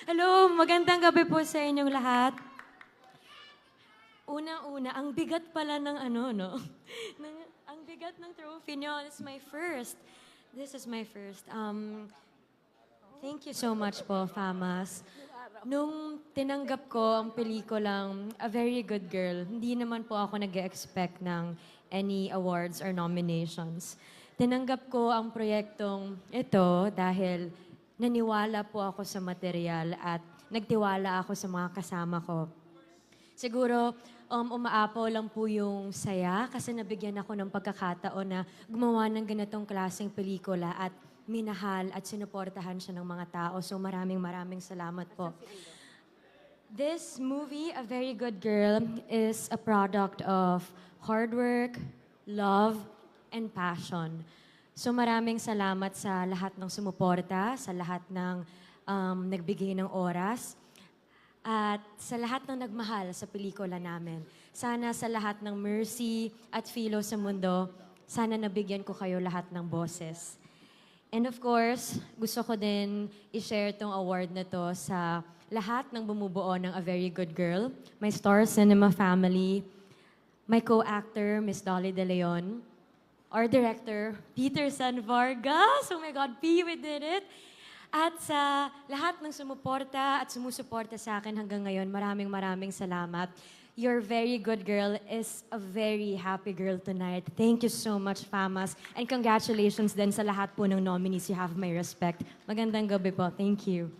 Hello, magandang gabi po sa inyong lahat. Unang-una, ang bigat pala ng no? Ang bigat ng trophy nyo. This is my first. Thank you so much po, Famas. Nung tinanggap ko ang pelikulang A Very Good Girl, hindi naman po ako nag-expect ng any awards or nominations. Tinanggap ko ang proyektong ito dahil naniwala po ako sa material at nagtiwala ako sa mga kasama ko. Siguro, umaapaw lang po yung saya kasi nabigyan ako ng pagkakataon na gumawa ng ganitong klaseng pelikula at minahal at sinuportahan siya ng mga tao. So maraming salamat po. This movie, A Very Good Girl, is a product of hard work, love, and passion. So maraming salamat sa lahat ng sumuporta, sa lahat ng nagbigay ng oras, at sa lahat ng nagmahal sa pelikula namin. Sana sa lahat ng mercy at filo sa mundo, sana nabigyan ko kayo lahat ng boses. And of course, gusto ko din i-share tong award na to sa lahat ng bumubuo ng A Very Good Girl, my Star Cinema family, my co-actor, Miss Dolly De Leon, our director, Peter San Vargas. Oh my God, P, we did it. At sa lahat ng sumuporta at sumusuporta sa akin hanggang ngayon, maraming salamat. Your Very Good Girl is a very happy girl tonight. Thank you so much, Famas. And congratulations din sa lahat po ng nominees. You have my respect. Magandang gabi po. Thank you.